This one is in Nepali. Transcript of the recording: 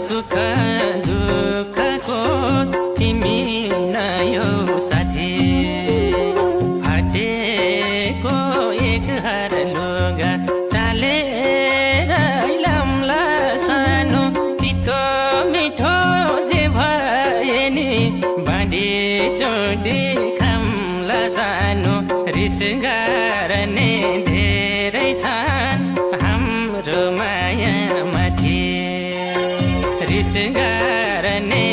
सुख दुःखको तिमी नयौ साथी फाटेको एक हार लुगा टालेर लम्ला सानो तितो मिठो जे भए नि बाँडी चोडी खाम्ला सानो रिस गर्ने धेरै छन् हाम्रो माया माथि रिस गर्ने